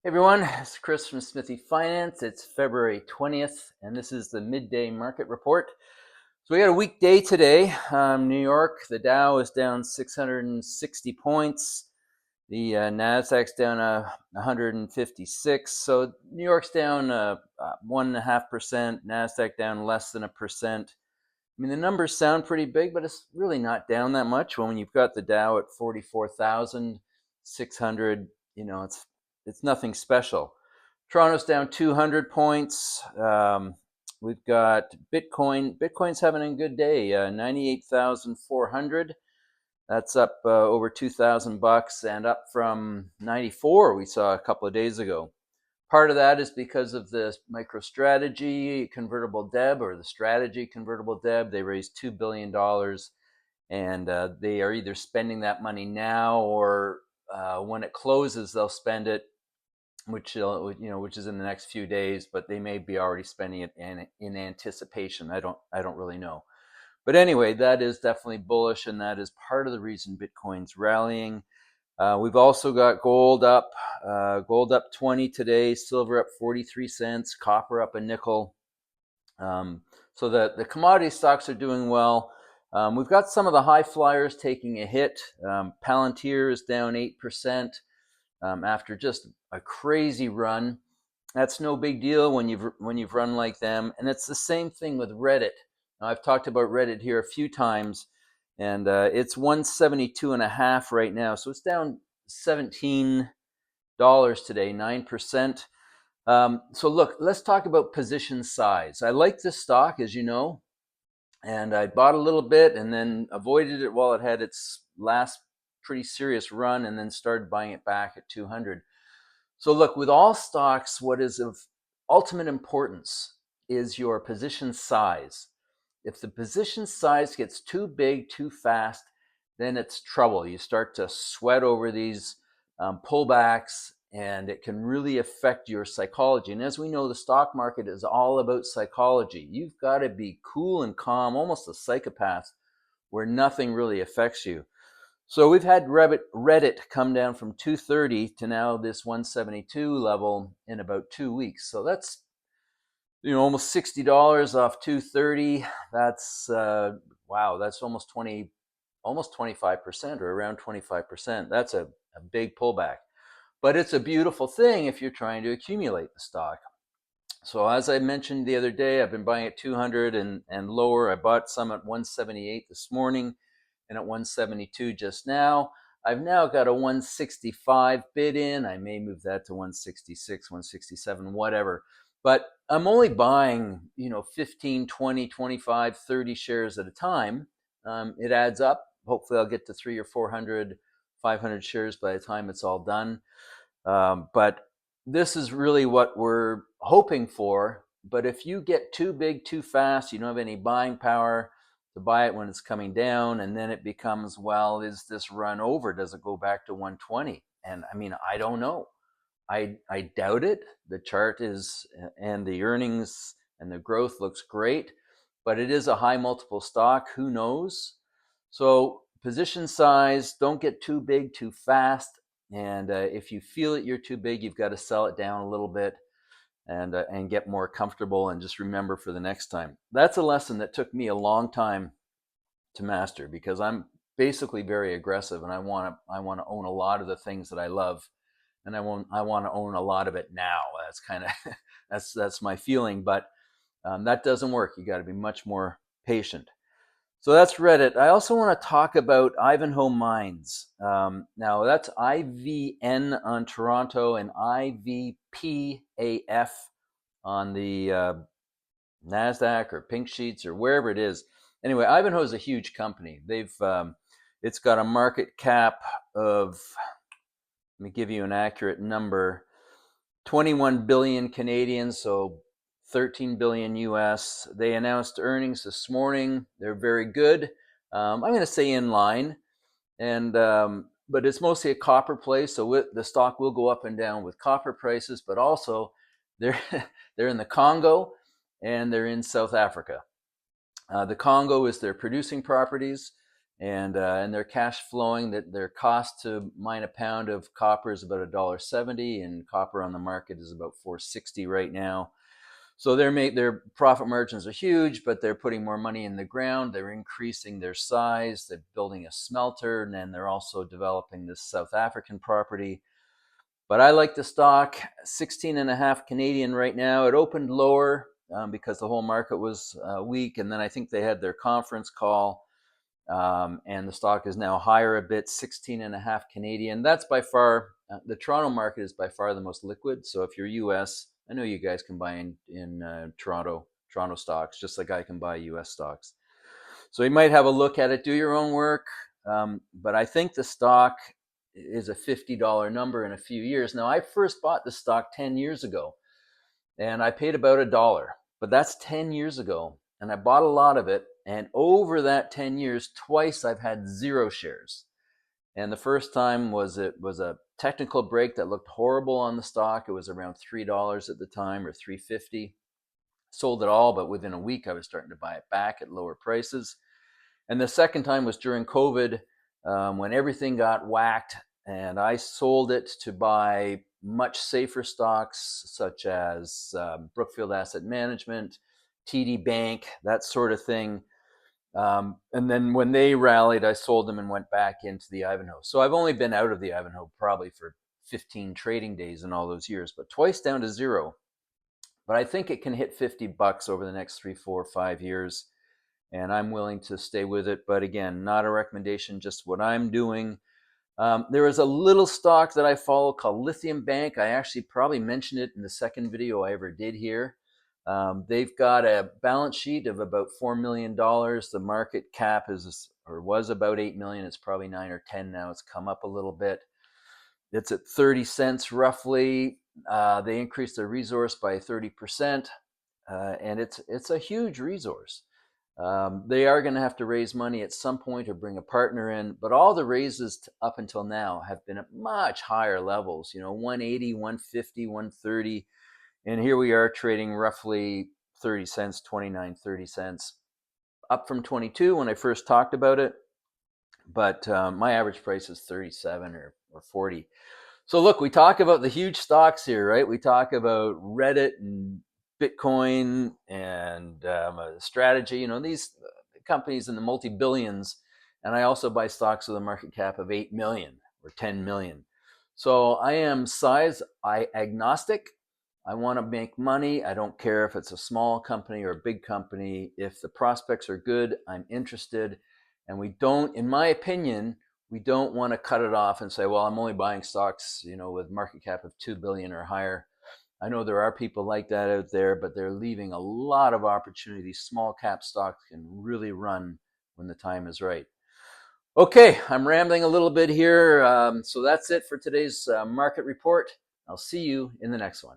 Hey everyone, it's Chris from Smithy Finance. It's February 20th, and this is the midday market report. So we got a weekday today. New York, the Dow is down 660 points. The Nasdaq's down 156. So New York's down 1.5%. Nasdaq down less than 1%. I mean, the numbers sound pretty big, but it's really not down that much when you've got the Dow at 44,600. It's nothing special. Toronto's down 200 points. We've got Bitcoin. Bitcoin's having a good day. 98,400. That's up over $2,000 and up from 94 we saw a couple of days ago. Part of that is because of the MicroStrategy convertible debt, or the strategy convertible debt. They raised $2 billion, and they are either spending that money now or when it closes, they'll spend it, which is in the next few days. But they may be already spending it in anticipation. I don't really know. But anyway, that is definitely bullish, and that is part of the reason Bitcoin's rallying. We've also got gold up 20 today, silver up 43 cents, copper up a nickel. So the commodity stocks are doing well. We've got some of the high flyers taking a hit. Palantir is down 8% after just a crazy run. That's no big deal when you've run like them. And it's the same thing with Reddit. Now, I've talked about Reddit here a few times, and it's 172.5 right now. So it's down $17 today, 9%. So look, let's talk about position size. I like this stock, as you know, and I bought a little bit and then avoided it while it had its last pretty serious run, and then started buying it back at 200. So look, with all stocks, what is of ultimate importance is your position size. If the position size gets too big too fast, then it's trouble. You start to sweat over these pullbacks, and it can really affect your psychology. And as we know, the stock market is all about psychology. You've got to be cool and calm, almost a psychopath, where nothing really affects you. So we've had Reddit come down from 230 to now this 172 level in about 2 weeks. So that's almost $60 off 230. That's wow, that's almost 25%, or around 25%. That's a big pullback. But it's a beautiful thing if you're trying to accumulate the stock. So as I mentioned the other day, I've been buying at 200 and lower. I bought some at 178 this morning and at 172 just now. I've now got a 165 bid in. I may move that to 166, 167, whatever. But I'm only buying, 15, 20, 25, 30 shares at a time. It adds up. Hopefully I'll get to 300 or 400, 500 shares by the time it's all done. But this is really what we're hoping for. But if you get too big too fast, you don't have any buying power to buy it when it's coming down, and then it becomes, well, is this run over? Does it go back to 120? And I mean, I don't know. I doubt it. The chart is, and the earnings and the growth looks great, but it is a high multiple stock. Who knows? So position size, don't get too big too fast. And if you feel that you're too big, you've got to sell it down a little bit and get more comfortable, and just remember for the next time. That's a lesson that took me a long time to master, because I'm basically very aggressive, and I want to own a lot of the things that I love, and I want to own a lot of it now. That's kind of that's my feeling, but that doesn't work. You got to be much more patient. So that's Reddit. I also want to talk about Ivanhoe Mines. Now that's IVN on Toronto and IVPAF on the NASDAQ or Pink Sheets or wherever it is. Anyway, Ivanhoe is a huge company. It's got a market cap of, let me give you an accurate number, 21 billion Canadian, so 13 billion US. They announced earnings this morning. They're very good. I'm going to say in line, and but it's mostly a copper play, so the stock will go up and down with copper prices. But also, they're they're in the Congo and they're in South Africa. The Congo is their producing properties, and they're cash flowing. That their cost to mine a pound of copper is about $1.70, and copper on the market is about $4.60 right now. So their profit margins are huge, but they're putting more money in the ground. They're increasing their size. They're building a smelter, and then they're also developing this South African property. But I like the stock, 16.5 Canadian right now. It opened lower because the whole market was weak, and then I think they had their conference call, and the stock is now higher a bit, 16.5 Canadian. That's by far, the Toronto market is by far the most liquid. So if you're US, I know you guys can buy in Toronto stocks, just like I can buy US stocks. So you might have a look at it, do your own work. But I think the stock is a $50 number in a few years. Now, I first bought the stock 10 years ago, and I paid about $1, but that's 10 years ago. And I bought a lot of it. And over that 10 years, twice I've had 0 shares. And the first time it was a technical break that looked horrible on the stock. It was around $3 at the time, or $3.50. Sold it all, but within a week I was starting to buy it back at lower prices. And the second time was during COVID, when everything got whacked, and I sold it to buy much safer stocks such as Brookfield Asset Management, TD Bank, that sort of thing. And then when they rallied, I sold them and went back into the Ivanhoe. So I've only been out of the Ivanhoe probably for 15 trading days in all those years, but twice down to 0. But I think it can hit $50 over the next 3, 4, 5 years. And I'm willing to stay with it. But again, not a recommendation, just what I'm doing. There is a little stock that I follow called Lithium Bank. I actually probably mentioned it in the second video I ever did here. They've got a balance sheet of about $4 million. The market cap was about 8 million. It's probably 9 or 10 now. It's come up a little bit. It's at 30 cents roughly. They increased their resource by 30%, and it's a huge resource. They are going to have to raise money at some point or bring a partner in, but all the raises up until now have been at much higher levels, 180, 150, 130. And here we are trading roughly 30 cents, 29, 30 cents, up from 22 when I first talked about it. But my average price is 37 or 40. So look, we talk about the huge stocks here, right? We talk about Reddit and Bitcoin and strategy, these companies in the multi-billions. And I also buy stocks with a market cap of 8 million or 10 million. So I am size agnostic. I want to make money. I don't care if it's a small company or a big company. If the prospects are good, I'm interested. And we don't, in my opinion, we don't want to cut it off and say, well, I'm only buying stocks, with market cap of 2 billion or higher. I know there are people like that out there, but they're leaving a lot of opportunities. Small cap stocks can really run when the time is right. Okay, I'm rambling a little bit here. So that's it for today's market report. I'll see you in the next one.